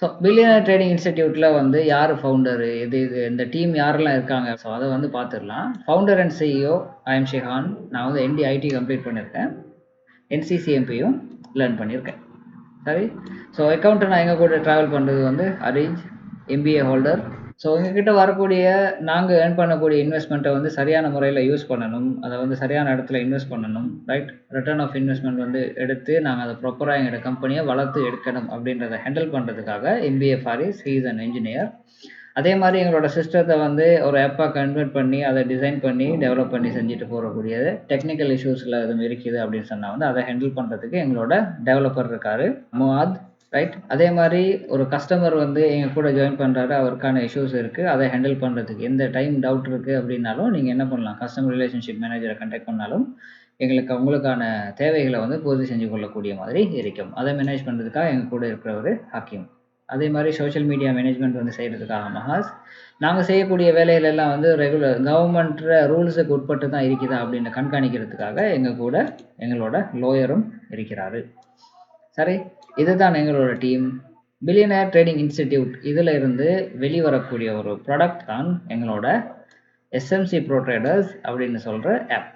So billionaire trading இன்ஸ்டிடியூட்ல வந்து யார் founder? இந்த டீம் யாரெல்லாம் இருக்காங்க? ஸோ அத வந்து பார்த்துரலாம். Founder and CEO I am Shihan. நான் வந்து என்டி ஐடி கம்ப்ளீட் பண்ணியிருக்கேன். என்சிசிஎம்பியும் லேர்ன் பண்ணியிருக்கேன். சரி. ஸோ அக்கவுண்டன்ட் நான் எங்க கூட ட்ராவல் பண்றது வந்து அரிஜ், எம்பிஏ ஹோல்டர். ஸோ எங்ககிட்ட வரக்கூடிய நாங்க ஏர்ன் பண்ணக்கூடிய இன்வெஸ்ட்மெண்ட்டை வந்து சரியான முறையில யூஸ் பண்ணணும். அத வந்து சரியான இடத்துல இன்வெஸ்ட் பண்ணணும். ரைட்? ரிட்டர்ன் ஆஃப் இன்வெஸ்ட்மெண்ட் வந்து எடுத்து நாங்க அத ப்ராப்பரா எங்களோட கம்பெனிய வளர்த்து எடுக்கணும் அப்படின்றத ஹேண்டில் பண்றதுக்காக MBA Faris he is an engineer. அதே மாரி எங்களோட சிஸ்டத்த வந்து ஒரு ஆப்பா கன்வெர்ட் பண்ணி, அத டிசைன் பண்ணி, டெவலப் பண்ணி செஞ்சுட்டு போறக்கூடியது. டெக்னிக்கல் இஷ்யூஸ்ல எதுவும் இருக்குது அப்படின்னு சொன்னா வந்து அத ஹேண்டில் பண்றதுக்கு எங்களோட டெவலப்பர் இருக்காரு, முஆத். ரைட்? அதே மாரி ஒரு கஸ்டமர் வந்து எங்க கூட ஜாயின் பண்றாரு. அவருக்கான இஷ்யூஸ் இருக்கு. அத ஹேண்டில் பண்றதுக்கு எந்த டைம் டவுட் இருக்கு அப்படின்னாலும், நீங்க என்ன பண்ணலாம்? கஸ்டமர் ரிலேஷன்ஷிப் மேனேஜர கான்டாக்ட் பண்ணாலும், எங்களுக்கு உங்களுக்கான தேவைகள வந்து பூர்த்தி செஞ்சு கொள்ளக்கூடிய மாதிரி இருக்கும். அத மேனேஜ் பண்றதுக்காக எங்க கூட இருக்கிறவரு ஹக்கீம். அதே மாரி சோஷியல் மீடியா மேனேஜ்மெண்ட் வந்து செய்றதுக்காக மஹாஸ். நாங்க செய்யக்கூடிய வேலைகள் எல்லாம் வந்து கவர்மெண்ட் ரூல்ஸுக்கு உட்பட்டு தான் இருக்குதா அப்படின்னு கண்காணிக்கிறதுக்காக எங்க கூட எங்களோட லோயரும் இருக்கிறாரு. சரி, இதுதான் எங்களோட டீம். பில்லியனர் ட்ரேடிங் இன்ஸ்டிடியூட் இதுல இருந்து வெளிவரக்கூடிய ஒரு ப்ராடக்ட் தான் எங்களோட எஸ்எம்சி ப்ரோ ட்ரேடர்ஸ் அப்படின்னு சொல்ற ஆப்.